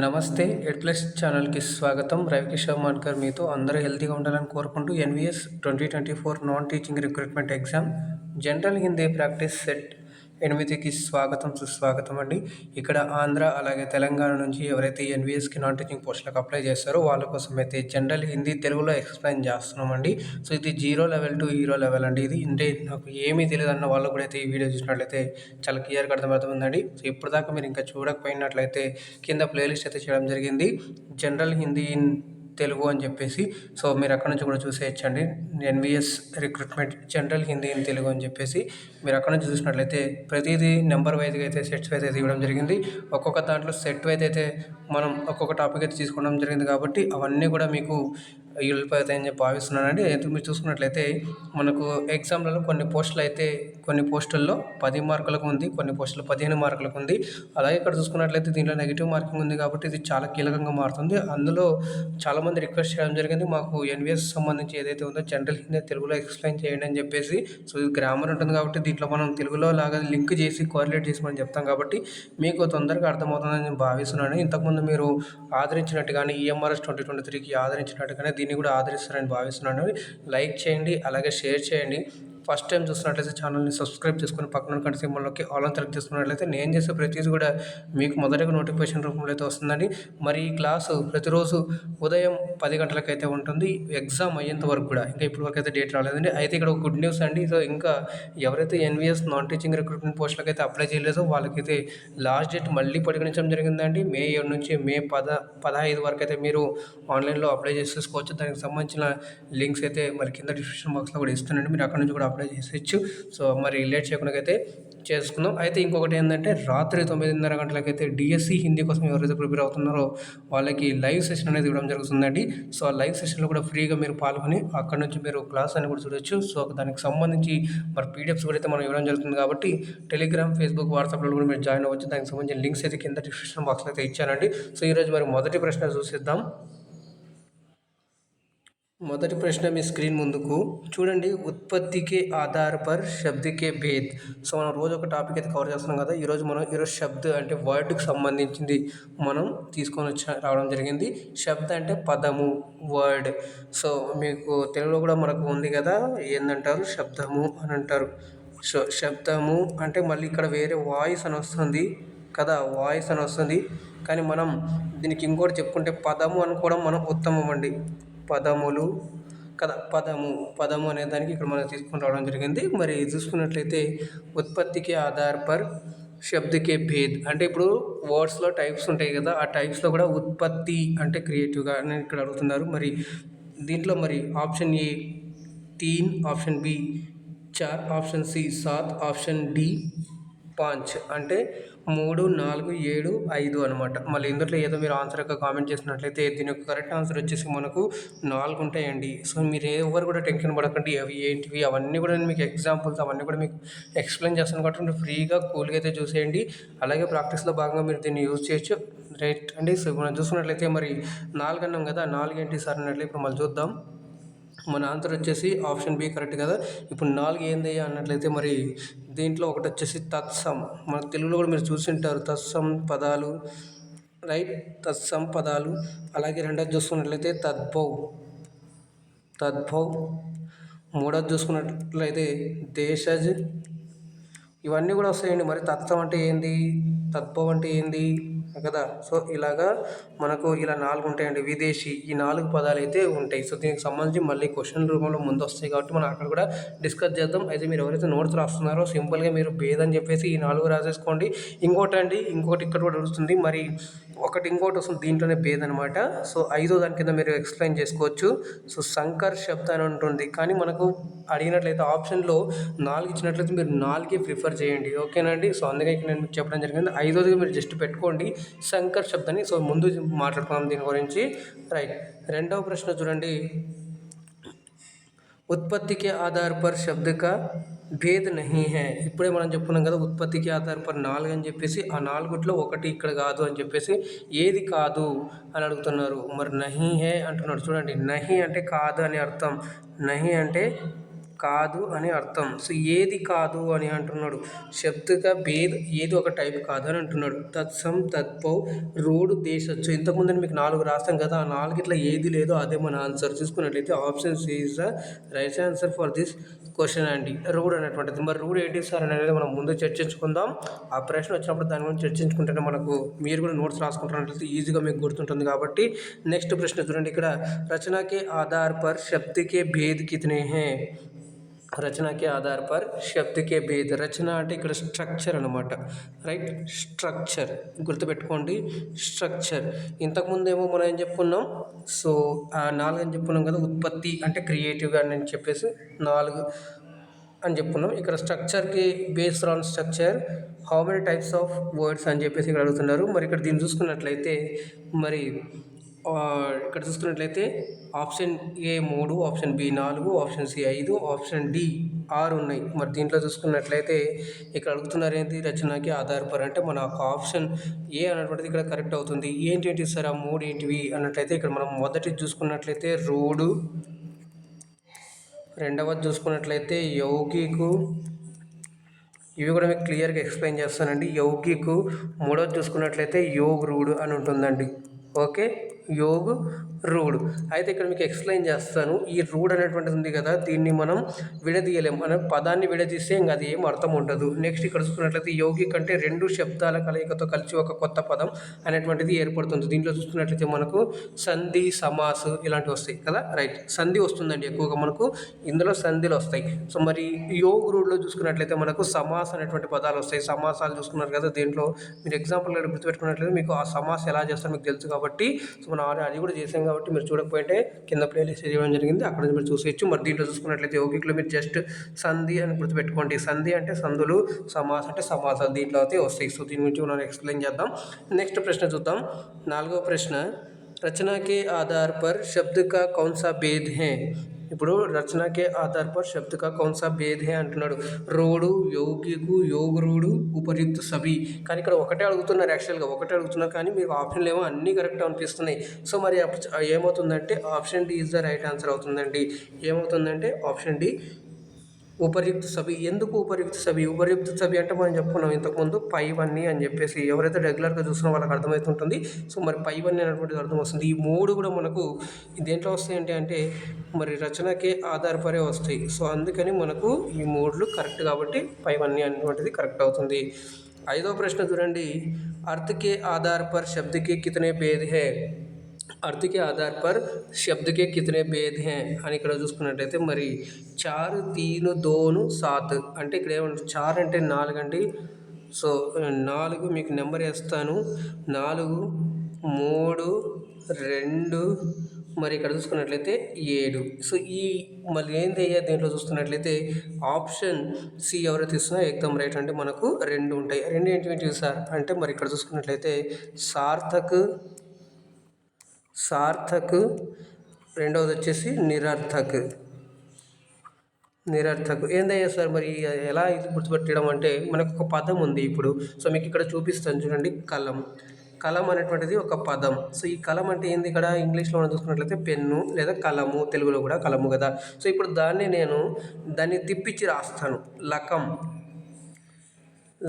నమస్తే ఎడ్ ప్లస్ ఛానల్కి స్వాగతం. రవికిషోర్ మాన్కర్ మీతో. అందరూ హెల్తీగా ఉండాలని కోరుకుంటూ NVS 2024 non teaching recruitment exam general Hindi practice set 8కి స్వాగతం సుస్వాగతం అండి. ఇక్కడ ఆంధ్ర అలాగే తెలంగాణ నుంచి ఎవరైతే ఎన్విఎస్కి నాన్ టీచింగ్ పోస్టులకు అప్లై చేస్తారో వాళ్ళ కోసం అయితే జనరల్ హిందీ తెలుగులో ఎక్స్ప్లెయిన్ చేస్తున్నామండి. సో ఇది 0 లెవెల్ టు హీరో లెవెల్ అండి. ఇది అంటే నాకు ఏమీ తెలియదు అన్న వాళ్ళు కూడా అయితే ఈ వీడియో చూసినట్లయితే చాలా క్లియర్గా అర్థమవుతుందండి. సో ఇప్పటిదాకా మీరు ఇంకా చూడకపోయినట్లయితే కింద ప్లేలిస్ట్ అయితే చేయడం జరిగింది, జనరల్ హిందీ ఇన్ తెలుగు అని చెప్పేసి. సో మీరు అక్కడ నుంచి కూడా చూసేయచ్చండి. NVS recruitment general Hindi in Telugu అని చెప్పేసి మీరు అక్కడ నుంచి చూసినట్లయితే ప్రతిదీ నెంబర్ వైజ్గా అయితే సెట్స్ అయితే ఇవ్వడం జరిగింది. ఒక్కొక్క దాంట్లో సెట్ వైజ్ అయితే మనం ఒక్కొక్క టాపిక్ అయితే తీసుకోవడం జరిగింది కాబట్టి అవన్నీ కూడా మీకు వెళ్ళిపోతాయని చెప్పి భావిస్తున్నానండి. అయితే మీరు చూసుకున్నట్లయితే మనకు ఎగ్జామ్లలో కొన్ని పోస్టుల్లో 10 మార్కులకు ఉంది, కొన్ని పోస్టులు 15 మార్కులకు ఉంది. అలాగే ఇక్కడ చూసుకున్నట్లయితే దీంట్లో నెగిటివ్ మార్కింగ్ ఉంది కాబట్టి ఇది చాలా కీలకంగా మారుతుంది. అందులో చాలామంది రిక్వెస్ట్ చేయడం జరిగింది, మాకు ఎన్విఎస్ సంబంధించి ఏదైతే ఉందో జనరల్ హిందీ తెలుగులో ఎక్స్ప్లెయిన్ చేయండి అని చెప్పేసి. సో ఇది గ్రామర్ ఉంటుంది కాబట్టి దీంట్లో మనం తెలుగులో లాగా లింక్ చేసి కోరిలేట్ చేసి మనం చెప్తాం కాబట్టి మీకు తొందరగా అర్థమవుతుందని నేను భావిస్తున్నాను. ఇంతకుముందు మీరు ఆదరించినట్టుగానే ఈఎంఆర్ఎస్ 2023కి ఆదరించినట్టుగానే దీన్ని కూడా ఆదరిస్తారని భావిస్తున్నాను. లైక్ చేయండి, అలాగే షేర్ చేయండి. ఫస్ట్ టైం చూస్తున్నట్లయితే ఛానల్ని సబ్స్క్రైబ్ చేసుకుని పక్కన గంట సింబల్లోకి ఆల్ అని సెలెక్ట్ చేసుకున్నట్లయితే నేను చేసే ప్రతిదీ కూడా మీకు మొదటగా నోటిఫికేషన్ రూపంలో అయితే వస్తుందండి. మరి ఈ క్లాసు ప్రతిరోజు ఉదయం 10 గంటలకైతే ఉంటుంది, ఎగ్జామ్ అయ్యేంత వరకు కూడా. ఇంకా ఇప్పటి వరకు అయితే డేట్ రాలేదండి. అయితే ఇక్కడ ఒక గుడ్ న్యూస్ అండి. సో ఇంకా ఎవరైతే ఎన్విఎస్ నాన్ టీచింగ్ రిక్రూట్మెంట్ పోస్టులకు అయితే అప్లై చేయలేదో వాళ్ళకైతే లాస్ట్ డేట్ మళ్ళీ పొడిగించడం జరిగిందండి. మే 7 నుంచి మే 15 వరకు అయితే మీరు ఆన్లైన్లో అప్లై చేసేసుకోవచ్చు. దానికి సంబంధించిన లింక్స్ అయితే మరి కింద డిస్క్రిప్షన్ బాక్స్లో కూడా ఇస్తున్నాండి, మీరు అక్కడ నుంచి కూడా అప్లై చేసేయచ్చు. సో మరి లేట్ చేయకుండా అయితే చేసుకుందాం. అయితే ఇంకొకటి ఏంటంటే రాత్రి 9:30 గంటలకైతే డిఎస్సి హిందీ కోసం ఎవరైతే ప్రిపేర్ అవుతున్నారో వాళ్ళకి లైవ్ సెషన్ అనేది ఇవ్వడం జరుగుతుందండి. సో ఆ లైవ్ సెషన్లో కూడా ఫ్రీగా మీరు పాల్గొని అక్కడ నుంచి మీరు క్లాస్ అని కూడా చూడొచ్చు. సో దానికి సంబంధించి మరి పీడిఎఫ్స్ కూడా అయితే మనం ఇవ్వడం జరుగుతుంది కాబట్టి టెలిగ్రామ్, ఫేస్బుక్, వాట్సాప్లో కూడా మీరు జాయిన్ అవ్వచ్చు. దానికి సంబంధించిన లింక్స్ అయితే కింద డిస్క్రిప్షన్ బాక్స్లో అయితే ఇచ్చానండి. సో ఈరోజు మరి మొదటి ప్రశ్న చూసిద్దాం. మొదటి ప్రశ్న మీ స్క్రీన్ ముందుకు చూడండి. ఉత్పత్తికే ఆధార్ పర్ శబ్దకే భేద్. సో మనం రోజు ఒక టాపిక్ అయితే కవర్ చేస్తున్నాం కదా. ఈరోజు శబ్ద అంటే వర్డ్కి సంబంధించింది మనం తీసుకొని రావడం జరిగింది. శబ్ద అంటే పదము, వర్డ్. సో మీకు తెలుగులో కూడా మనకు ఉంది కదా, ఏందంటారు, శబ్దము అని అంటారు. సో శబ్దము అంటే మళ్ళీ ఇక్కడ వేరే వాయిస్ అని వస్తుంది కదా, వాయిస్ అని వస్తుంది. కానీ మనం దీనికి ఇంకోటి చెప్పుకుంటే పదము అనుకోవడం మనం ఉత్తమం అండి. పదములు కదా, పదము అనే దానికి ఇక్కడ మనం తీసుకుని రావడం జరిగింది. మరి చూసుకున్నట్లయితే ఉత్పత్తికి ఆధార్ పర్ శబ్దకే భేద్ అంటే ఇప్పుడు వర్డ్స్లో టైప్స్ ఉంటాయి కదా, ఆ టైప్స్లో కూడా ఉత్పత్తి అంటే క్రియేటివ్గా అని ఇక్కడ అడుగుతున్నారు. మరి దీంట్లో మరి option A 3, option B 4, option C 7, option D 5 అంటే 3, 4, 7, 5 అనమాట. మళ్ళీ ఇందులో ఏదో మీరు ఆన్సర్గా కామెంట్ చేసినట్లయితే దీని యొక్క కరెక్ట్ ఆన్సర్ వచ్చేసి మనకు 4 ఉంటాయండి. సో మీరు ఎవరు కూడా టెన్షన్ పడకండి, అవి ఏంటివి అవన్నీ కూడా నేను మీకు ఎగ్జాంపుల్స్ అవన్నీ కూడా మీకు ఎక్స్ప్లెయిన్ చేస్తాను కాబట్టి ఫ్రీగా కూల్గా అయితే చూసేయండి. అలాగే ప్రాక్టీస్లో భాగంగా మీరు దీన్ని యూజ్ చేయొచ్చు. రైట్ అండి. సో మనం చూసుకున్నట్లయితే మరి 4 అన్నాం కదా, 4 ఏంటి సార్ అన్నట్లయితే ఇప్పుడు మళ్ళీ చూద్దాం. మన ఆన్సర్ వచ్చేసి ఆప్షన్ బి కరెక్ట్ కదా. ఇప్పుడు 4 ఏంది అన్నట్లయితే మరి దీంట్లో ఒకటి వచ్చేసి తత్సం. మన తెలుగులో కూడా మీరు చూసింటారు తత్సం పదాలు, రైట్, తత్సం పదాలు. అలాగే రెండోది చూసుకున్నట్లయితే తద్భవ్. మూడోది చూసుకున్నట్లయితే దేశజ్. ఇవన్నీ కూడా వస్తాయండి. మరి తత్వం అంటే ఏంది, తద్భవ్ అంటే ఏంది కదా. సో ఇలాగా మనకు ఇలా 4 ఉంటాయండి. విదేశీ, ఈ 4 పదాలు అయితే ఉంటాయి. సో దీనికి సంబంధించి మళ్ళీ క్వశ్చన్ రూపంలో ముందు వస్తాయి కాబట్టి మనం అక్కడ కూడా డిస్కస్ చేద్దాం. అయితే మీరు ఎవరైతే నోట్స్ రాస్తున్నారో సింపుల్గా మీరు భేదని చెప్పేసి ఈ 4 రాసేసుకోండి. ఇంకోటి ఇక్కడ కూడా వస్తుంది, మరి ఇంకోటి వస్తుంది దీంట్లోనే భేద్ అనమాట. సో 5వ దాని కింద మీరు ఎక్స్ప్లెయిన్ చేసుకోవచ్చు. సో సంకర్ శబ్ద అని ఉంటుంది, కానీ మనకు అడిగినట్లయితే ఆప్షన్లో 4 ఇచ్చినట్లయితే మీరు 4కే ప్రిఫర్ చేయండి. ఓకేనండి. సో అందుకే నేను మీకు చెప్పడం జరిగింది. 5వది మీరు జస్ట్ పెట్టుకోండి సంకర్ శబ్దాన్ని. సో ముందు మాట్లాడుకున్నాం దీని గురించి. రైట్. రెండవ ప్రశ్న చూడండి. ఉత్పత్తికి ఆధార్ పర్ శబ్ద కా భేద్ నహీ హై. ఇప్పుడే మనం చెప్పుకున్నాం కదా ఉత్పత్తికి ఆధార్ పర్ 4 అని చెప్పేసి, ఆ 4లో ఒకటి ఇక్కడ కాదు అని చెప్పేసి ఏది కాదు అని అడుగుతున్నారు. మరి నహీ హై అంటున్నాడు. చూడండి, నహీ అంటే కాదు అని అర్థం, నహీ అంటే కాదు అని అర్థం. సో ఏది కాదు అని అంటున్నాడు. శబ్దక భేద్ ఏది ఒక టైప్ కాదు అని అంటున్నాడు. తత్సం తత్పౌ రోడ్ దేశచ్చు. ఇంతకుముందు మీకు 4 రాస్తాం కదా, ఆ 4 ఏది లేదో అదే మన ఆన్సర్. చూసుకున్నట్లయితే option C is the right answer for this question అండి. రూడ్ అనేటువంటిది. మరి రూడ్ ఏంటి సార్ అనేది మనం ముందు చర్చించుకుందాం. ఆ ప్రశ్న వచ్చినప్పుడు దాని గురించి చర్చించుకుంటేనే మనకు మీరు కూడా నోట్స్ రాసుకుంటున్నట్లయితే ఈజీగా మీకు గుర్తుంటుంది. కాబట్టి నెక్స్ట్ ప్రశ్న చూడండి. ఇక్కడ रचना के आधार पर शब्द के भेद कितने हैं? రచన కే ఆధార్ పర్ శబ్ద కే భేద్. రచన అంటే ఇక్కడ స్ట్రక్చర్ అనమాట, రైట్. స్ట్రక్చర్ గుర్తుపెట్టుకోండి, స్ట్రక్చర్. ఇంతకుముందేమో మనం ఏం చెప్పుకున్నాం, సో 4 అని చెప్పుకున్నాం కదా. ఉత్పత్తి అంటే క్రియేటివ్గా అని చెప్పేసి 4 అని చెప్పుకున్నాం. ఇక్కడ స్ట్రక్చర్కి based on structure how many types of words అని చెప్పేసి ఇక్కడ అడుగుతున్నారు. మరి ఇక్కడ దీన్ని చూసుకున్నట్లయితే మరి ఇక్కడ చూసుకున్నట్లయితే option A 3, option B 4, option C 5, option D 6 ఉన్నాయి. మరి దీంట్లో చూసుకున్నట్లయితే ఇక్కడ అడుగుతున్నారు ఏంటి, రచనకి ఆధారపడి అంటే మన ఆప్షన్ ఏ అనేటువంటిది ఇక్కడ కరెక్ట్ అవుతుంది. ఏంటి సార్ ఆ 3 ఏంటివి అన్నట్లయితే ఇక్కడ మనం మొదటి చూసుకున్నట్లయితే రోడ్డు, రెండవది చూసుకున్నట్లయితే యౌగికు, ఇవి కూడా మీకు క్లియర్గా ఎక్స్ప్లెయిన్ చేస్తానండి. యౌగికు, మూడవది చూసుకున్నట్లయితే యోగ్ రూడ్ అని ఉంటుందండి. ఓకే, యోగ్ రూడ్. అయితే ఇక్కడ మీకు ఎక్స్ప్లెయిన్ చేస్తాను. ఈ రూడ్ అనేటువంటిది ఉంది కదా, దీన్ని మనం విడదీయలేం. మనం పదాన్ని విడదీస్తే ఇంకా అది ఏం అర్థం ఉండదు. నెక్స్ట్ ఇక్కడ చూసుకున్నట్లయితే యోగి కంటే 2 శబ్దాల కలయికతో కలిసి ఒక కొత్త పదం అనేటువంటిది ఏర్పడుతుంది. దీంట్లో చూసుకున్నట్లయితే మనకు సంధి, సమాస్ ఇలాంటివి వస్తాయి కదా, రైట్. సంధి వస్తుందండి ఎక్కువగా మనకు, ఇందులో సంధిలు వస్తాయి. సో మరి యోగ్ రూడ్లో చూసుకున్నట్లయితే మనకు సమాస్ అనేటువంటి పదాలు వస్తాయి. సమాసాలు చూసుకున్నారు కదా, దీంట్లో మీరు ఎగ్జాంపుల్ గుర్తుపెట్టుకున్నట్లయితే మీకు ఆ సమాస్ ఎలా చేస్తారో మీకు తెలుసు కాబట్టి, సో మనం అది కూడా చేసాం కాబట్టి మీరు చూడకపోతే కింద ప్లేలిస్ట్ ఇవ్వడం జరిగింది, అక్కడ నుంచి మీరు చూసేయచ్చు. మరి దీంట్లో చూసుకున్నట్లయితే యౌగికలో మీరు జస్ట్ సంధి అని గుర్తుపెట్టుకోండి. సంధి అంటే సందులు, సమాస్ అంటే సమాసాలు దీంట్లో అయితే వస్తాయి. సో దీని గురించి మనం ఎక్స్ప్లెయిన్ చేద్దాం. నెక్స్ట్ ప్రశ్న చూద్దాం. 4వ ప్రశ్న, రచనా కే ఆధార్ పర్ శబ్ద కా కౌన్ సా భేద్ హై? ఇప్పుడు రచనా కే ఆధార్ పర్ శబ్ద కా కౌన్ సా భేద్ హై అంటున్నాడు. రోడు, యౌగికు, యోగ్ రూడు, ఉపయుక్త సభి. కానీ ఇక్కడ ఒకటే అడుగుతున్నారు, యాక్చువల్గా ఒకటే అడుగుతున్నారు, కానీ మీకు ఆప్షన్లు ఏమో అన్నీ కరెక్ట్ అనిపిస్తున్నాయి. సో మరి ఏమవుతుందంటే option D is the right answer అవుతుందండి. ఏమవుతుందంటే ఆప్షన్ డి ఉపయుక్త సభి. ఎందుకు ఉపయుక్త సభి? ఉపయుక్త సభి అంటే మనం చెప్పుకున్నాం ఇంతకుముందు పైవన్నీ అని చెప్పేసి, ఎవరైతే రెగ్యులర్గా చూస్తున్నా వాళ్ళకి అర్థమవుతుంటుంది. సో మరి పైవన్నీ అనేటువంటిది అర్థం వస్తుంది. ఈ 3 కూడా మనకు దేంట్లో వస్తాయి అంటే మరి రచనకే ఆధారపడే వస్తాయి. సో అందుకని మనకు ఈ 3 కరెక్ట్ కాబట్టి పైవన్నీ అనేటువంటిది కరెక్ట్ అవుతుంది. 5వ ప్రశ్న చూడండి. అర్థ్ కే ఆధార్ పర్ శబ్ద కే కితనే భేద్ హై? अर्थ के आधार पर शब्द के कितने भेद हैं అని ఇక్కడ చూసుకున్నట్లయితే మరి 4, 3, 2, 7 అంటే ఇక్కడ ఏమంటే 4 అంటే 4 అండి. సో 4 మీకు నెంబర్ వేస్తాను. 4, 3, 2 మరి ఇక్కడ చూసుకున్నట్లయితే 7. సో ఈ మళ్ళీ ఏంటి అయ్యా దీంట్లో చూసుకున్నట్లయితే ఆప్షన్ సి ఎవరైతే ఇస్తున్నా ఎగ్దమ్ రైట్. అంటే మనకు 2 ఉంటాయి. 2 ఏంటి సార్ అంటే మరి ఇక్కడ చూసుకున్నట్లయితే సార్థక్, రెండవది వచ్చేసి నిరర్థక్. ఏందయ్యా సార్ మరి ఎలా ఇది గుర్తుపెట్టడం అంటే మనకు ఒక పదం ఉంది ఇప్పుడు. సో మీకు ఇక్కడ చూపిస్తాను చూడండి. కలం అనేటువంటిది ఒక పదం. సో ఈ కలం అంటే ఏంది, ఇక్కడ ఇంగ్లీష్లో మనం చూసుకున్నట్లయితే పెన్ను లేదా కలము, తెలుగులో కూడా కలము కదా. సో ఇప్పుడు దాన్ని తిప్పించి రాస్తాను.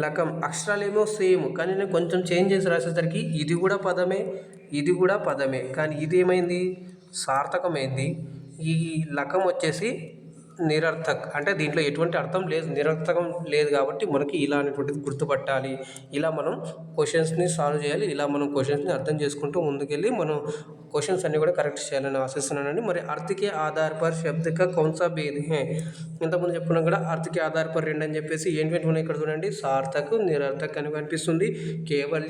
లకం అక్షరాలేమో సేమ్, కానీ నేను కొంచెం చేంజ్ చేసి రాసేసరికి ఇది కూడా పదమే, కానీ ఇది ఏమైంది, సార్థకమైంది. ఈ లకం వచ్చేసి నిరర్థక్, అంటే దీంట్లో ఎటువంటి అర్థం లేదు, నిరర్థకం లేదు. కాబట్టి మనకి ఇలా అనేటువంటిది గుర్తుపట్టాలి. ఇలా మనం క్వశ్చన్స్ని సాల్వ్ చేయాలి. ఇలా మనం క్వశ్చన్స్ని అర్థం చేసుకుంటూ ముందుకెళ్ళి మనం క్వశ్చన్స్ అన్నీ కూడా కరెక్ట్ చేయాలని ఆశిస్తున్నానండి. మరి అర్థకే ఆధార్ పర్ శబ్ద కా కౌన్ సా భేద్ హై? ఇంతకుముందు చెప్పుకున్నాం కూడా అర్థకే ఆధార్ పర్ 2 అని చెప్పేసి ఏంటి ఉన్నాయి ఇక్కడ చూడండి. సార్థక్, నిరర్థక్ అని కనిపిస్తుంది. కేవల్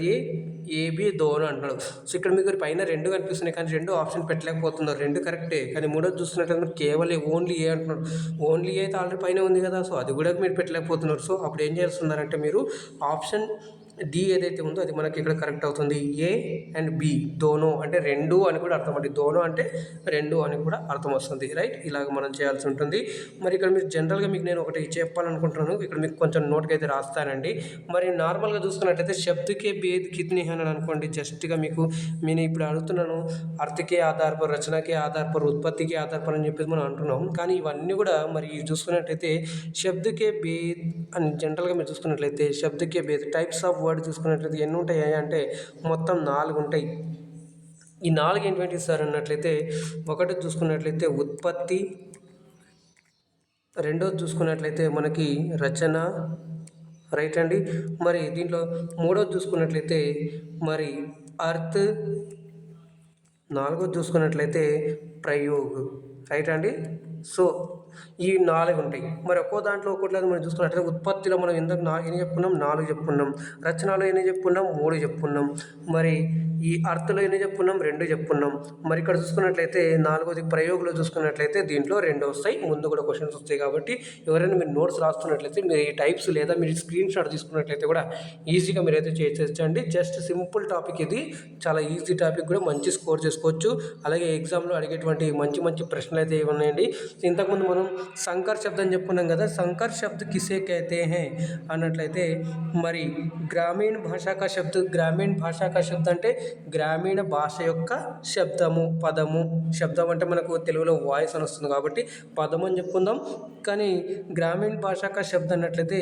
ఏబి దోను అంటున్నాడు. సో ఇక్కడ మీకు పైన 2 కనిపిస్తున్నాయి, కానీ 2 ఆప్షన్ పెట్టలేకపోతున్నారు. 2 కరెక్టే, కానీ 3వది చూస్తున్నట్లయితే కేవలం ఓన్లీ ఏ అంటున్నాడు. ఓన్లీ అయితే ఆల్రెడీ పైన ఉంది కదా, సో అది కూడా మీరు పెట్టలేకపోతున్నారు. సో అప్పుడు ఏం చేస్తున్నారంటే మీరు ఆప్షన్ డి ఏదైతే ఉందో అది మనకి ఇక్కడ కరెక్ట్ అవుతుంది. ఏ అండ్ బి దోనో అంటే రెండు అని కూడా అర్థం అండి. దోనో అంటే రెండు అని కూడా అర్థం వస్తుంది. రైట్, ఇలాగ మనం చేయాల్సి ఉంటుంది. మరి ఇక్కడ మీరు జనరల్గా మీకు నేను ఒకటి చెప్పాలనుకుంటున్నాను. ఇక్కడ మీకు కొంచెం నోట్కి అయితే రాస్తానండి. మరి నార్మల్గా చూసుకున్నట్లయితే శబ్దకే భేద్ కిత్నే అని అనుకోండి. జస్ట్గా మీకు నేను ఇప్పుడు అడుగుతున్నాను, అర్థకే ఆధార్ పర్, రచనకే ఆధార్ పర్, ఉత్పత్తికి ఆధార్ పర్ అని చెప్పేసి మనం అంటున్నాం. కానీ ఇవన్నీ కూడా మరి చూసుకున్నట్లయితే శబ్దకే భేద్ అని జనరల్గా మీరు చూసుకున్నట్లయితే శబ్దకే భేద్ టైప్స్ ఆఫ్ వర్డ్ చూసుకున్నట్లయితే ఎన్ని ఉంటాయి అంటే మొత్తం 4 ఉంటాయి. ఈ 4 ఏంటి సార్ అన్నట్లయితే, ఒకటి చూసుకున్నట్లయితే ఉత్పత్తి, రెండోది చూసుకున్నట్లయితే మనకి రచన, రైట్ అండి. మరి దీంట్లో మూడోది చూసుకున్నట్లయితే మరి అర్త్, నాలుగోది చూసుకున్నట్లయితే ప్రయోగ్, రైట్ అండి. సో ఈ 4 ఉంటాయి. మరి ఒక్కో దాంట్లో ఒక్కోట్లేదు మనం చూసుకున్నట్లయితే ఉత్పత్తిలో మనం ఇందాక ఎన్ని చెప్పుకున్నాం, 4 చెప్పుకున్నాం. రచనలో ఎన్ని చెప్పుకున్నాం, 3 చెప్పుకున్నాం. మరి ఈ అర్థలో ఎన్ని చెప్పుకున్నాం, 2 చెప్పుకున్నాం. మరి ఇక్కడ చూసుకున్నట్లయితే 4వది ప్రయోగంలో చూసుకున్నట్లయితే దీంట్లో 2 వస్తాయి. ముందు కూడా క్వశ్చన్స్ వస్తాయి కాబట్టి ఎవరైనా మీరు నోట్స్ రాస్తున్నట్లయితే మీరు ఈ టైప్స్ లేదా మీరు స్క్రీన్ షాట్ తీసుకున్నట్లయితే కూడా ఈజీగా మీరైతే చేసేయచ్చండి. జస్ట్ సింపుల్ టాపిక్ ఇది, చాలా ఈజీ టాపిక్, కూడా మంచి స్కోర్ చేసుకోవచ్చు. అలాగే ఎగ్జామ్లో అడిగేటువంటి మంచి మంచి ప్రశ్నలు అయితే ఉన్నాయండి. ఇంతకుముందు మనం సంకర్ శబ్దం చెప్పుకున్నాం కదా. సంకర్ శబ్ద కిసే कहते हैं అన్నట్లయితే మరి గ్రామీణ భాషా శబ్ద, గ్రామీణ భాషా శబ్ద అంటే గ్రామీణ భాష యొక్క శబ్దము, పదము. శబ్దం అంటే మనకు తెలుగులో వాయిస్ అని వస్తుంది కాబట్టి పదము అని చెప్పుకుందాం. కానీ గ్రామీణ భాషా శబ్దం అన్నట్లయితే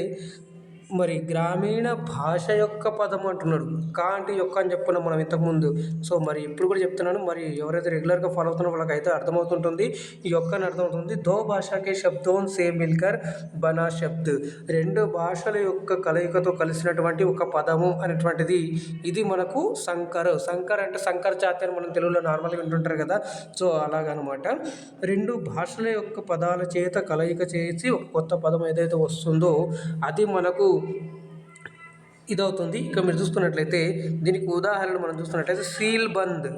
మరి గ్రామీణ భాష యొక్క పదం అంటున్నాడు. కా అంటే యొక్క అని చెప్పుకున్నాం మనం ఇంతకుముందు. సో మరి ఇప్పుడు కూడా చెప్తున్నాను, మరి ఎవరైతే రెగ్యులర్గా ఫాలో అవుతున్నారో వాళ్ళకైతే అర్థమవుతుంటుంది, ఈ యొక్క అని అర్థమవుతుంది. దో భాషకే శబ్దోన్ సే మిల్కర్ బనా శబ్ద్, రెండు భాషల యొక్క కలయికతో కలిసినటువంటి ఒక పదము అనేటువంటిది ఇది మనకు సంకర్. సంకర్ అంటే సంకర్ జాతి అని మనం తెలుగులో నార్మల్గా వింటుంటారు కదా. సో అలాగనమాట, రెండు భాషల యొక్క పదాల చేత కలయిక చేసి ఒక కొత్త పదం ఏదైతే వస్తుందో అది మనకు ఇదవుతుంది. ఇక మీరు చూసుకున్నట్లయితే దీనికి ఉదాహరణ మనం చూసుకున్నట్లయితే సీల్ బంద్,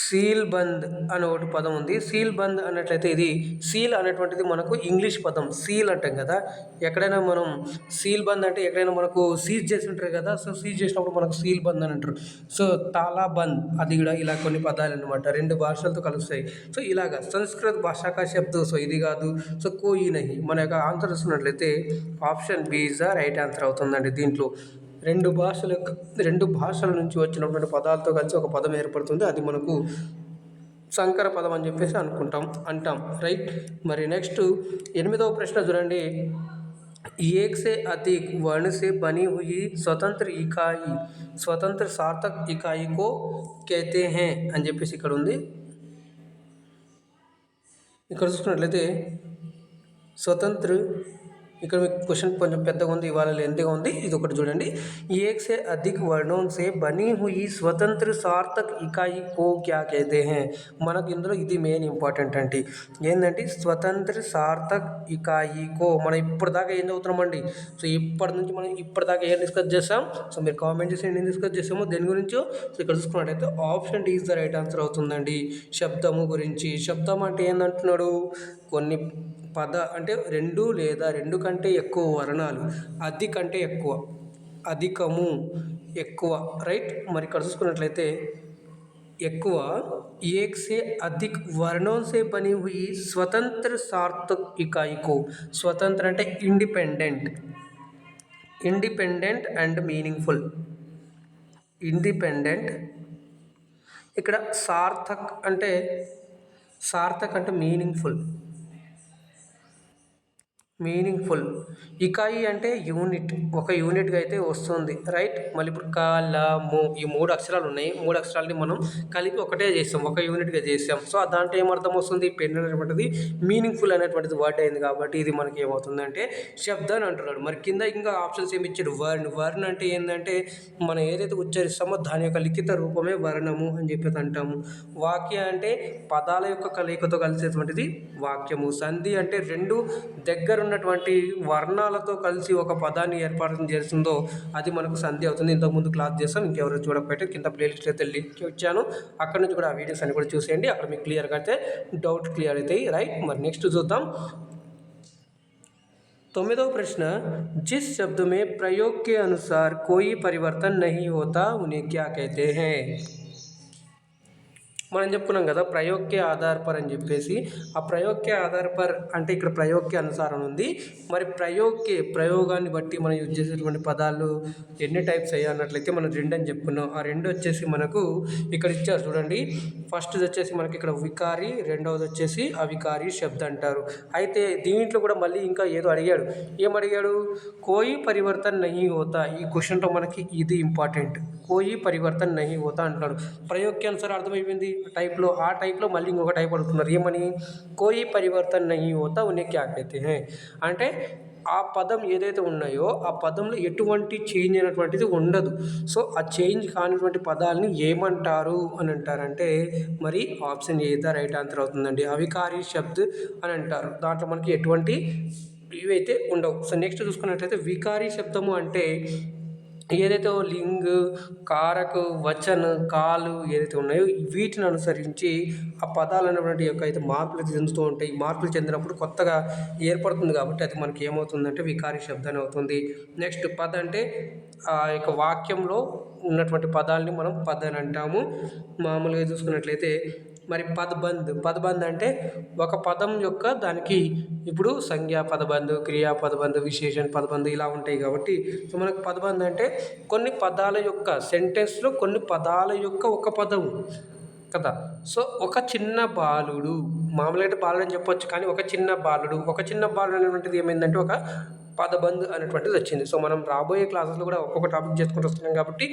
సీల్ బంద్ అనే ఒకటి పదం ఉంది. సీల్ బంద్ అన్నట్లయితే ఇది సీల్ అనేటువంటిది మనకు ఇంగ్లీష్ పదం. సీల్ అంటాం కదా, ఎక్కడైనా మనం సీల్ బంద్ అంటే ఎక్కడైనా మనకు సీజ్ చేసి ఉంటారు కదా. సో సీజ్ చేసినప్పుడు మనకు సీల్ బంద్ అని అంటారు. సో తాలా బంద్ అది కూడా ఇలా కొన్ని పదాలు అనమాట, రెండు భాషలతో కలుస్తాయి. సో ఇలాగా సంస్కృత భాషాకా శబ్దం. సో ఇది కాదు. సో కోయి నహి, మన యొక్క ఆన్సర్ చూసుకున్నట్లయితే option B is the right answer అవుతుందండి. దీంట్లో రెండు భాషల నుంచి వచ్చినటువంటి పదాలతో కలిసి ఒక పదం ఏర్పడుతుంది, అది మనకు సంకర పదం అని చెప్పేసి అంటాం. రైట్. మరి నెక్స్ట్ 8వ ప్రశ్న చూడండి. एक से अधिक वर्ण से बनी हुई स्वतंत्र इकाई, स्वतंत्र सार्थक इकाई को कहते हैं అని చెప్పేసి ఇక్కడ ఉంది. ఇక్కడ చూసుకున్నట్లయితే స్వతంత్ర, ఇక్కడ మీకు క్వశ్చన్ కొంచెం పెద్దగా ఉంది, ఇవాళ లెంతీగా ఉంది. ఇది ఒకటి చూడండి. एक से अधिक वर्णों से बनी हुई स्वतंत्र सार्थक इकाई को क्या कहते हैं. మనకు ఇందులో ఇది మెయిన్ ఇంపార్టెంట్ అండి. ఏంటంటే స్వతంత్ర సార్థక్ ఇకాయికో, మనం ఇప్పటిదాకా ఏం చదువుతున్నామండి. సో ఇప్పటి నుంచి మనం ఇప్పటిదాకా ఏం డిస్కస్ చేస్తాం. సో మీరు కామెంట్ చేసి ఏం డిస్కస్ చేసామో దేని గురించో. సో ఇక్కడ చూసుకున్నట్టయితే option D is the right answer అవుతుందండి. శబ్దము గురించి. శబ్దం అంటే ఏందంటున్నాడు, కొన్ని అంటే 2 లేదా 2 కంటే ఎక్కువ వర్ణాలు, అధిక అంటే ఎక్కువ, అధికము ఎక్కువ, రైట్. మరి ఇక్కడ చూసుకున్నట్లయితే ఎక్కువ एक से अधिक वर्णों से बनी हुई स्वतंत्र सार्थक इकाई को, स्वतंत्र అంటే ఇండిపెండెంట్ అండ్ మీనింగ్ఫుల్. ఇండిపెండెంట్, ఇక్కడ సార్థక్ అంటే మీనింగ్ఫుల్. ఇకాయి అంటే యూనిట్, ఒక యూనిట్గా అయితే వస్తుంది, రైట్. మళ్ళీ ఇప్పుడు కాలము, ఈ 3 అక్షరాలు ఉన్నాయి. 3 అక్షరాలని మనం కలిపి ఒకటే చేసాం, ఒక యూనిట్గా చేసాం. సో దాంట్లో ఏమర్థం వస్తుంది, పెన్ అనేటువంటిది మీనింగ్ఫుల్ అనేటువంటిది వర్డ్ అయింది కాబట్టి ఇది మనకి ఏమవుతుందంటే శబ్దాన్ని అంటున్నాడు. మరి కింద ఇంకా ఆప్షన్స్ ఏమి ఇచ్చాడు, వర్ణ అంటే ఏంటంటే మనం ఏదైతే ఉచ్చరిస్తామో దాని యొక్క లిఖిత రూపమే వర్ణము అని చెప్పేసి అంటాము. వాక్య అంటే పదాల యొక్క కలయికతో కలిసేటువంటిది వాక్యము. సంధి అంటే 2 దగ్గర ఉన్నటువంటి వర్ణాలతో కలిసి ఒక పదాన్ని ఏర్పాటు చేస్తుందో అది మనకు సంధి అవుతుంది. ఇంతకుముందు క్లాస్ చేస్తాం, ఇంకెవరు చూడకపోతే కింద ప్లేలిస్ట్ అయితే లింక్ ఇచ్చాను, అక్కడ నుంచి కూడా ఆ వీడియోస్ అన్ని కూడా చూసేయండి. అక్కడ మీకు క్లియర్గా అయితే డౌట్ క్లియర్ అవుతాయి, రైట్. మరి నెక్స్ట్ చూద్దాం. 9వ प्रश्न, जिस शब्द में प्रयोग के अनुसार कोई परिवर्तन नहीं होता उन्हें क्या कहते हैं? మనం చెప్పుకున్నాం కదా ప్రయోగ్య ఆధార్ పర్ అని చెప్పేసి. ఆ ప్రయోగ్య ఆధార్ పర్ అంటే ఇక్కడ ప్రయోగ్య అనుసారం ఉంది. మరి ప్రయోగాన్ని బట్టి మనం యూజ్ చేసేటువంటి పదాలు ఎన్ని టైప్స్ అయ్యా అన్నట్లయితే మనం 2 అని చెప్పుకున్నాం. ఆ 2 వచ్చేసి మనకు ఇక్కడ ఇచ్చారు చూడండి. ఫస్ట్ది వచ్చేసి మనకి ఇక్కడ వికారి, రెండవది వచ్చేసి అవికారి శబ్ద అంటారు. అయితే దీంట్లో కూడా మళ్ళీ ఇంకా ఏదో అడిగాడు. ఏమడిగాడు? కోయి పరివర్తన్ నహీ హోతా. ఈ క్వశ్చన్లో మనకి ఇది ఇంపార్టెంట్. కోయి పరివర్తన్ నహీ హోతా అంటాడు. ప్రయోగ్య అనుసారం అర్థమైపోయింది. ఆ టైప్లో మళ్ళీ ఇంకొక టైప్ అడుగుతున్నారు. ఏమని? కోయి పరివర్తన్ నహీ హోతా ఉన్హే క్యా కహతే హై. అంటే ఆ పదం ఏదైతే ఉన్నాయో ఆ పదంలో ఎటువంటి చేంజ్ అయినటువంటిది ఉండదు. సో ఆ చేంజ్ కానిటువంటి పదాలని ఏమంటారు అని అంటారంటే మరి option A the right answer అవుతుందండి. అవికారి శబ్ద్ అని అంటారు. దాంట్లో మనకి ఎటువంటి ఇవైతే ఉండవు. సో నెక్స్ట్ చూసుకున్నట్లయితే వికారి శబ్దము అంటే ఏదైతే లింగ్, కారక్, వచన్, కాలు ఏదైతే ఉన్నాయో వీటిని అనుసరించి ఆ పదాలు అనేటువంటి యొక్క అయితే మార్పులు చెందుతూ ఉంటాయి. మార్పులు చెందినప్పుడు కొత్తగా ఏర్పడుతుంది కాబట్టి అది మనకి ఏమవుతుందంటే వికారి శబ్దాన్ని అవుతుంది. నెక్స్ట్ పద అంటే ఆ యొక్క వాక్యంలో ఉన్నటువంటి పదాలని మనం పద అని అంటాము. మామూలుగా చూసుకున్నట్లయితే మరి పదబంధ్ అంటే ఒక పదం యొక్క దానికి ఇప్పుడు సంజ్ఞా పదబంధ్, క్రియా పదబంధ్, విశేషణ పదబంధ్ ఇలా ఉంటాయి కాబట్టి సో మనకు పదబంధ్ అంటే కొన్ని పదాల యొక్క సెంటెన్స్లో కొన్ని పదాల యొక్క ఒక పదం కదా. సో ఒక చిన్న బాలుడు, మామూలుగా అయితే బాలుడు అని చెప్పొచ్చు, కానీ ఒక చిన్న బాలుడు అనేటువంటిది ఏమైందంటే ఒక పదబంధ్ అనేటువంటిది వచ్చింది. సో మనం రాబోయే క్లాసెస్లో కూడా ఒక్కొక్క టాపిక్ చేసుకుంటూ వస్తున్నాం కాబట్టి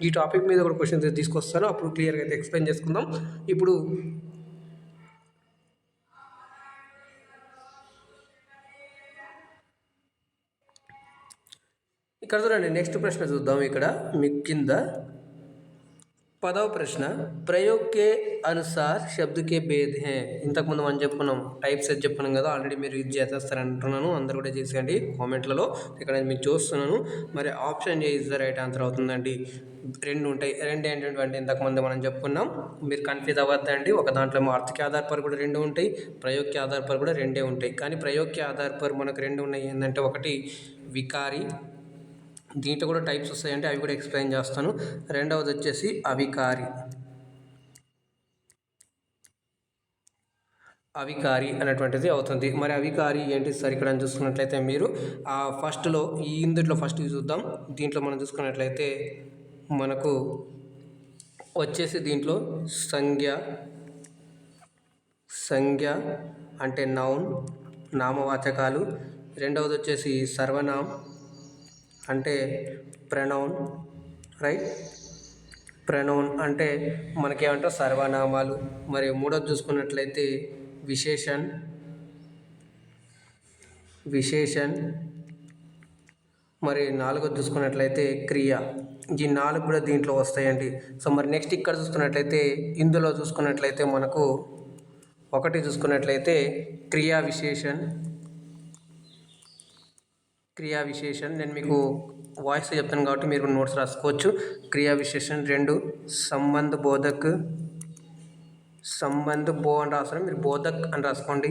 ఈ టాపిక్ మీద కూడా క్వశ్చన్స్ తీసుకొస్తాను. అప్పుడు క్లియర్గా అయితే ఎక్స్ప్లెయిన్ చేసుకుందాం. ఇప్పుడు ఇక్కడ చూడండి, నెక్స్ట్ ప్రశ్న చూద్దాం. ఇక్కడ మీ కింద 10వ ప్రశ్న, ప్రయోగ్ కే అనుసార్ శబ్ద కే భేద్ హై. ఇంతకుముందు మనం చెప్పుకున్నాం, టైప్స్ అయితే చెప్పుకున్నాం కదా. ఆల్రెడీ మీరు ఇది చేసేస్తారంటున్నాను, అందరు కూడా చేసేయండి కామెంట్లలో. ఇక్కడ మీకు చూస్తున్నాను. మరి option A is the right answer అవుతుందండి. 2 ఉంటాయి. 2 ఏంటంటే ఇంతకుముందు మనం చెప్పుకున్నాం, మీరు కన్ఫ్యూజ్ అవ్వద్దండి. ఒక దాంట్లో అర్థ కే ఆధార్ పర్ కూడా 2 ఉంటాయి, ప్రయోగ్ కే ఆధార్ పర్ కూడా 2 ఉంటాయి. కానీ ప్రయోగ్ కే ఆధార్ పర్ మనకు 2 ఉన్నాయి. ఏంటంటే ఒకటి వికారి, దీంట్లో కూడా టైప్స్ వస్తాయంటే అవి కూడా ఎక్స్ప్లెయిన్ చేస్తాను. రెండవది వచ్చేసి అవికారి అనేటువంటిది అవుతుంది. మరి అవికారి ఏంటి సార్ ఇక్కడ చూసుకున్నట్లయితే మీరు ఫస్ట్లో ఇందులో ఫస్ట్ చూద్దాం. దీంట్లో మనం చూసుకున్నట్లయితే మనకు వచ్చేసి దీంట్లో సంజ్ఞ అంటే నౌన్, నామవాచకాలు. రెండవది వచ్చేసి సర్వనామ్ అంటే ప్రొనౌన్, రైట్. ప్రొనౌన్ అంటే మనకేమంటారు సర్వనామాలు. మరి మూడోది చూసుకున్నట్లయితే విశేషణ్. మరి నాలుగోది చూసుకున్నట్లయితే క్రియ. ఈ 4 కూడా దీంట్లో వస్తాయండి. సో మరి నెక్స్ట్ ఇక్కడ చూసుకున్నట్లయితే ఇందులో చూసుకున్నట్లయితే మనకు ఒకటి చూసుకున్నట్లయితే క్రియా విశేషణ్. నేను మీకు వాయిస్ చెప్తాను కాబట్టి మీరు నోట్స్ రాసుకోవచ్చు. క్రియా విశేషణ్. 2 సంబంధ బోధక్ అని రాస్తారు, మీరు బోధక్ అని రాసుకోండి.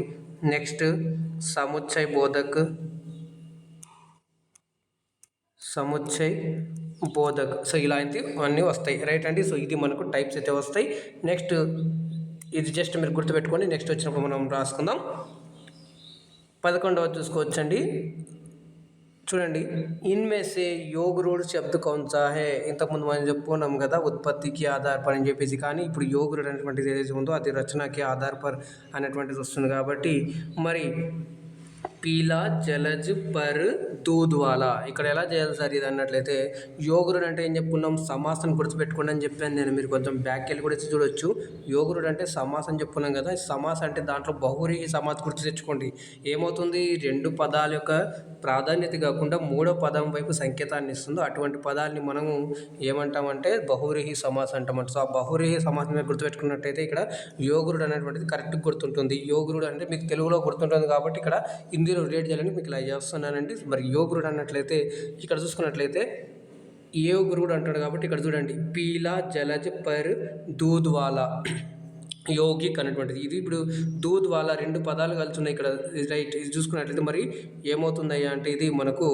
నెక్స్ట్ సముచ్చయ్ బోధక్. సో ఇలాంటివన్నీ వస్తాయి, రైట్ అండి. సో ఇది మనకు టైప్స్ అయితే వస్తాయి. నెక్స్ట్ ఇది జస్ట్ మీరు గుర్తుపెట్టుకోండి, నెక్స్ట్ వచ్చినప్పుడు మనం రాసుకుందాం. 11వ చూసుకోవచ్చండి. చూడండి, ఇన్మే సే యోగ్ రూఢ్ శబ్ద కౌన్సా హే. ఇంతకుముందు మనం చెప్పుకున్నాం కదా ఉత్పత్తికి ఆధారపడి అని చెప్పేసి, కానీ ఇప్పుడు యోగ్ రూఢ్ అనేటువంటిది ఏదైతే ఉందో అది రచనకి ఆధారపడి అనేటువంటిది వస్తుంది కాబట్టి మరి పీలా, జలజ్, పర్, దూద్ వాలా. ఇక్కడ ఎలా చేయాలి సార్ ఇది అన్నట్లయితే యోగురుడు అంటే ఏం చెప్పుకున్నాం, సమాసం గుర్తుపెట్టుకోండి అని చెప్పాను నేను. మీరు కొంచెం బ్యాక్ వెళ్ళి కూడా చూడొచ్చు. యోగురుడు అంటే సమాసం చెప్పుకున్నాం కదా. సమాసం అంటే దాంట్లో బహువ్రీహి సమాస్ గుర్తు తెచ్చుకోండి. ఏమవుతుంది, 2 పదాల యొక్క ప్రాధాన్యత కాకుండా 3వ పదం వైపు సంకేతాన్ని ఇస్తుందో అటువంటి పదాలని మనము ఏమంటామంటే బహువ్రీహి సమాస్ అంటామంట. సో ఆ బహువ్రీహి సమాసం మీరు గుర్తుపెట్టుకున్నట్టయితే ఇక్కడ యోగురుడు అనేటువంటిది కరెక్ట్గా గుర్తుంటుంది. యోగురుడు అంటే మీకు తెలుగులో గుర్తుంటుంది కాబట్టి ఇక్కడ హిందీలో రిలేట్ చేయాలని మీకు ఇలా చేస్తున్నానండి. మరి యోగురుడు అన్నట్లయితే ఇక్కడ చూసుకున్నట్లయితే యోగురుడు అంటాడు కాబట్టి ఇక్కడ చూడండి, పీలా, జలజ్, పర్, దూద్ వాలా. యౌగిక్ అనేటువంటిది. ఇది ఇప్పుడు దూద్ వాలా 2 పదాలు కలిసి ఉన్నాయి ఇక్కడ. రైట్. ఇది చూసుకున్నట్లయితే మరి ఏమవుతుందయ్యా అంటే ఇది మనకు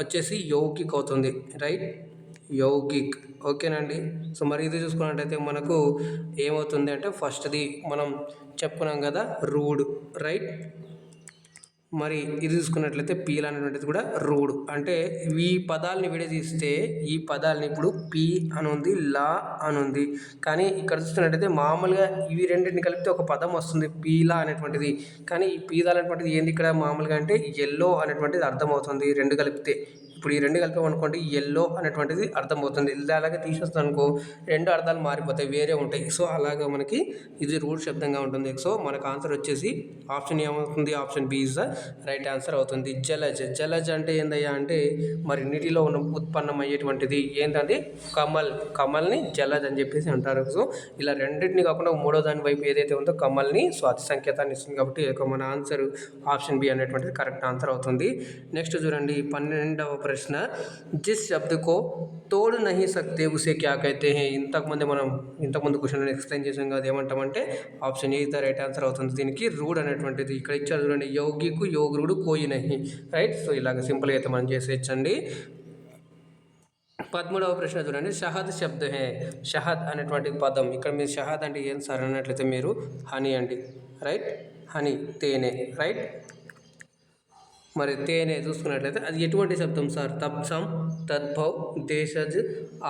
వచ్చేసి యౌగిక్ అవుతుంది. రైట్. యౌగిక్. ఓకేనండి. సో మరి ఇది చూసుకున్నట్టయితే మనకు ఏమవుతుంది అంటే ఫస్ట్‌ది మనం చెప్పుకున్నాం కదా రూడ్. రైట్. మరి ఇది చూసుకున్నట్లయితే పీల్ అనేటువంటిది కూడా రూడ్. అంటే ఈ పదాలని విడదీస్తే ఈ పదాలని ఇప్పుడు పీ అని ఉంది, లా అని ఉంది. కానీ ఇక్కడ చూస్తున్నట్టయితే మామూలుగా ఇవి రెండింటిని కలిపితే ఒక పదం వస్తుంది పీలా అనేటువంటిది. కానీ ఈ పీలా అనేటువంటిది ఏంది ఇక్కడ మామూలుగా అంటే యెల్లో అనేటువంటిది అర్థమవుతుంది 2 కలిపితే. ఇప్పుడు ఈ 2 కలిపామనుకోండి యెల్లో అనేటువంటిది అర్థమవుతుంది. అలాగే తీసేస్తాం అనుకో 2 అర్థాలు మారిపోతాయి, వేరే ఉంటాయి. సో అలాగా మనకి ఇది రూడ్ శబ్దంగా ఉంటుంది. సో మనకు ఆన్సర్ వచ్చేసి ఆప్షన్ ఏమవుతుంది? Option B is the right answer అవుతుంది. జలజ్. జలజ్ అంటే ఏందయ్యా అంటే మరి నీటిలో ఉన్న ఉత్పన్నం అయ్యేటువంటిది ఏంటంటే కమల్. కమల్ని జలజ్ అని చెప్పేసి అంటారు. సో ఇలా రెండింటిని కాకుండా మూడో దాని వైపు ఏదైతే ఉందో కమల్ని స్వాతి సంకేతాన్ని ఇస్తుంది. కాబట్టి మన ఆన్సర్ ఆప్షన్ బి అనేటువంటిది కరెక్ట్ ఆన్సర్ అవుతుంది. నెక్స్ట్ చూడండి 12వ ప్రశ్న. జిస్ శబ్ద కో తోడు నహీ సక్తే ఉసే క్యా కహతే హై. ఇంతకుముందు క్వశ్చన్ ఎక్స్ప్లెయిన్ చేసాం కదా, ఏమంటామంటే option A the right answer అవుతుంది. దీనికి రూడ్ అనేటువంటిది ఇక్కడ ఇచ్చారు చూడండి, యౌగికు యోగుడు కోయి నహి. రైట్. సో ఇలాగ సింపుల్గా అయితే మనం చేసేయచ్చండి. 13వ ప్రశ్న చూడండి. షహద్ శబ్ద హే. షహద్ అనేటువంటి పదం ఇక్కడ మీరు షహద్ అంటే ఏం సార్ అన్నట్లయితే మీరు హనీ అండి. రైట్. హనీ తేనె. రైట్. మరి తేనె చూసుకున్నట్లయితే అది ఎటువంటి శబ్దం సార్? తత్సం, తద్భవ్, దేశజ్,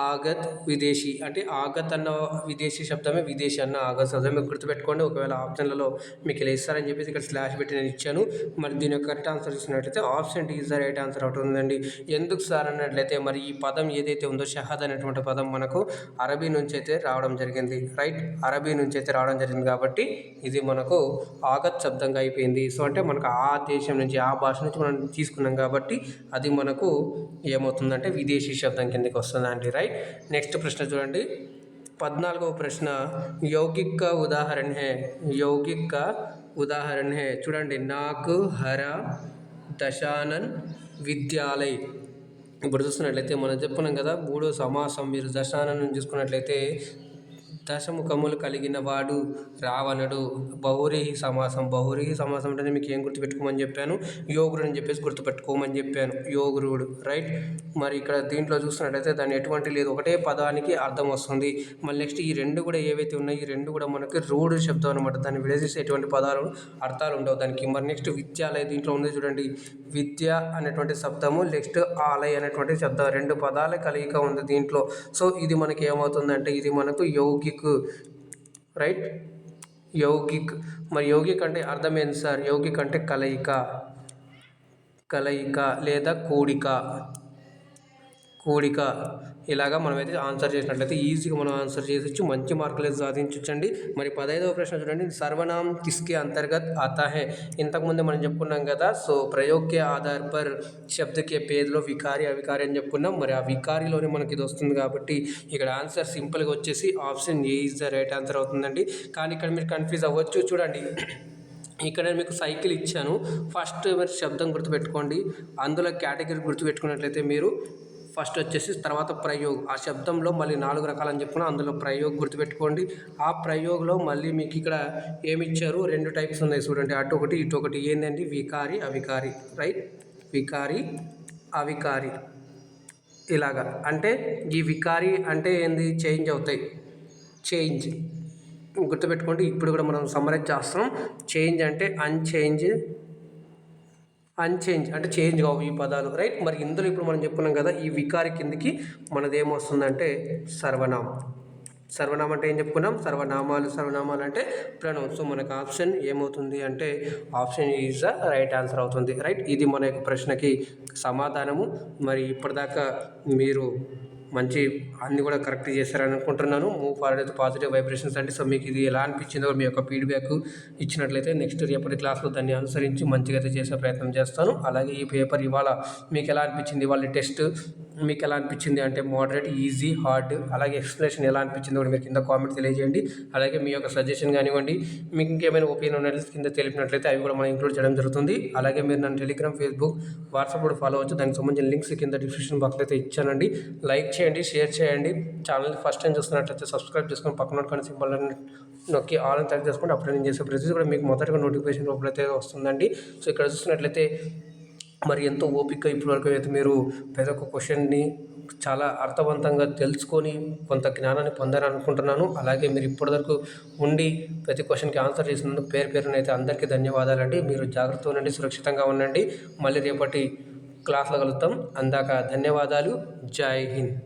ఆగత్, విదేశీ. అంటే ఆగత్ అన్న విదేశీ శబ్దమే, విదేశీ అన్న ఆగత్ శబ్దమే. గుర్తుపెట్టుకోండి. ఒకవేళ ఆప్షన్లలో మీకు ఇలా ఇస్తారని చెప్పేసి ఇక్కడ స్లాష్ పెట్టి నేను ఇచ్చాను. మరి దీని యొక్క కరెక్ట్ ఆన్సర్ ఇచ్చినట్లయితే option D is the right answer అవుతుందండి. ఎందుకు సార్ అన్నట్లయితే మరి ఈ పదం ఏదైతే ఉందో షహద్ అనేటువంటి పదం మనకు అరబీ నుంచి అయితే రావడం జరిగింది. రైట్. అరబీ నుంచి అయితే రావడం జరిగింది కాబట్టి ఇది మనకు ఆగత్ శబ్దంగా అయిపోయింది. సో అంటే మనకు ఆ దేశం నుంచి, ఆ భాష నుంచి మనం తీసుకున్నాం కాబట్టి అది మనకు ఏమవుతుందంటే విదేశీ శబ్దం కిందకి వస్తుందండి. రైట్. నెక్స్ట్ ప్రశ్న చూడండి 14వ ప్రశ్న. యౌగిక్ కా ఉదాహరణ హే. యౌగిక్ కా ఉదాహరణ హే. చూడండి నాక్, హర, దశానన్, విద్యాలయ్. ఇప్పుడు చూస్తున్నట్లయితే మనం చెప్పుకున్నాం కదా మూడో సమాసం. మీరు దశానన్ చూసుకున్నట్లయితే దశముఖములు కలిగిన వాడు రావణుడు. బహురీహి సమాసం. బహురీహి సమాసం అంటే మీకు ఏం గుర్తుపెట్టుకోమని చెప్పాను? యోగుడు అని చెప్పేసి గుర్తుపెట్టుకోమని చెప్పాను. యోగురుడు. రైట్. మరి ఇక్కడ దీంట్లో చూస్తున్నట్లయితే దాన్ని ఎటువంటి లేదు, ఒకటే పదానికి అర్థం వస్తుంది. మళ్ళీ నెక్స్ట్ ఈ రెండు కూడా ఏవైతే ఉన్నాయో ఈ రెండు కూడా మనకి రూఢ్ శబ్దం అనమాట. దాన్ని విడదీసే ఎటువంటి పదాలు అర్థాలు ఉండవు దానికి. మరి నెక్స్ట్ విద్యాలయ దీంట్లో ఉంది చూడండి. విద్య అనేటువంటి శబ్దము, నెక్స్ట్ ఆలయ అనేటువంటి శబ్దం, 2 పదాల కలయిక ఉంది దీంట్లో. సో ఇది మనకి ఏమవుతుందంటే ఇది మనకు యౌగిక్. రైట్. యౌగిక్. మరి యౌగిక్ అంటే అర్థం ఏంటి సార్? యౌగిక్ అంటే కలయిక, కలయిక లేదా కూడిక. కూడిక. ఇలాగా మనమైతే ఆన్సర్ చేసినట్లయితే ఈజీగా మనం ఆన్సర్ చేసొచ్చు, మంచి మార్కులు సాధించవచ్చండి. మరి 15వ ప్రశ్న చూడండి. సర్వనామ్ కిస్కే అంతర్గత్ ఆతా హై. ఇంతకుముందు మనం చెప్పుకున్నాం కదా. సో ప్రయోగ్ కే ఆధార్ పర్ శబ్ద కే పేరులో వికారి, అవికారి అని చెప్పుకున్నాం. మరి ఆ వికారిలోనే మనకి ఇది వస్తుంది కాబట్టి ఇక్కడ ఆన్సర్ సింపుల్గా వచ్చేసి option A is the right answer అవుతుందండి. కానీ ఇక్కడ మీరు కన్ఫ్యూజ్ అవ్వచ్చు. చూడండి ఇక్కడ నేను మీకు సైకిల్ ఇచ్చాను. ఫస్ట్ మీరు శబ్దం గుర్తుపెట్టుకోండి. అందులో కేటగిరీ గుర్తుపెట్టుకున్నట్లయితే మీరు ఫస్ట్ వచ్చేసి తర్వాత ప్రయోగ్. ఆ శబ్దంలో మళ్ళీ 4 రకాలని చెప్పుకున్నా, అందులో ప్రయోగ్ గుర్తుపెట్టుకోండి. ఆ ప్రయోగ్లో మళ్ళీ మీకు ఇక్కడ ఏమి ఇచ్చారు? 2 టైప్స్ ఉన్నాయి చూడండి, అటు ఒకటి ఇటు ఒకటి. ఏంటండి? వికారి, అవికారి. రైట్. వికారి, అవికారి. ఇలాగా అంటే ఈ వికారి అంటే ఏంది? చేంజ్ అవుతాయి. చేంజ్ గుర్తుపెట్టుకోండి. ఇప్పుడు కూడా మనం సమ్మరైజ్ చేస్తాం. చేంజ్ అంటే అన్చేంజ్, అన్చేంజ్ అంటే చేంజ్ కావు ఈ పదాలు. రైట్. మరి ఇందులో ఇప్పుడు మనం చెప్పుకున్నాం కదా ఈ వికారి కిందికి మనది ఏమొస్తుందంటే సర్వనామం. సర్వనామం అంటే ఏం చెప్పుకున్నాం? సర్వనామాలు. సర్వనామాలు అంటే ప్రణవం. సో మనకు ఆప్షన్ ఏమవుతుంది అంటే option is the right answer అవుతుంది. రైట్. ఇది మన యొక్క ప్రశ్నకి సమాధానము. మరి ఇప్పటిదాకా మీరు మంచి అన్నీ కూడా కరెక్ట్ చేశారని అనుకుంటున్నాను. Move forward with positive vibrations అంటే. సో మీకు ఇది ఎలా అనిపించిందో మీ యొక్క ఫీడ్బ్యాక్ ఇచ్చినట్లయితే నెక్స్ట్ రేపటి క్లాస్లో దాన్ని అనుసరించి మంచిగా అయితే చేసే ప్రయత్నం చేస్తాను. అలాగే ఈ పేపర్ ఇవాళ మీకు ఎలా అనిపించింది? వాళ్ళ టెస్ట్ మీకు ఎలా అనిపించింది అంటే మోడరేట్, ఈజీ, హార్డ్, అలాగే ఎక్స్ప్లెనేషన్ ఎలా అనిపించిందో కూడా మీరు కింద కామెంట్ తెలియజేయండి. అలాగే మీ యొక్క సజెషన్ కానివ్వండి, మీకు ఇంకేమైనా ఒపీనియన్ ఉన్నట్లయితే కింద తెలిపినట్లయితే అవి కూడా మనం ఇంక్లూడ్ చేయడం జరుగుతుంది. అలాగే మీరు నన్ను టెలిగ్రామ్, ఫేస్బుక్, వాట్సాప్ కూడా ఫాలో అవ్వచ్చు. దానికి సంబంధించిన లింక్స్ కింద డిస్క్రిప్షన్ బాక్స్లో అయితే ఇచ్చానండి. లైక్ చేయండి, షేర్ చేయండి. ఛానల్ని ఫస్ట్ టైం చూస్తున్నట్లయితే సబ్స్క్రైబ్ చేసుకొని పక్కన ఉన్న సింబల్ నొక్కి ఆల్ అని సెలెక్ట్ చేసుకుంటే అప్పుడు నేను చేసే ప్రతిదీ కూడా మీకు మొదటగా నోటిఫికేషన్ రూపంలో వస్తుందండి. సో ఇక్కడ చూస్తున్నట్లయితే మరి ఎంతో ఓపికగా ఇప్పటివరకు అయితే మీరు ప్రతి ఒక్క క్వశ్చన్ని చాలా అర్థవంతంగా తెలుసుకొని కొంత జ్ఞానాన్ని పొందారనుకుంటున్నాను. అలాగే మీరు ఇప్పటివరకు ఉండి ప్రతి క్వశ్చన్కి ఆన్సర్ చేసినందుకు పేరునైతే అందరికీ ధన్యవాదాలండి. మీరు జాగ్రత్తగా ఉండండి, సురక్షితంగా ఉండండి. మళ్ళీ రేపటి క్లాస్లో కలుద్దాం. అందాక ధన్యవాదాలు. జై హింద్.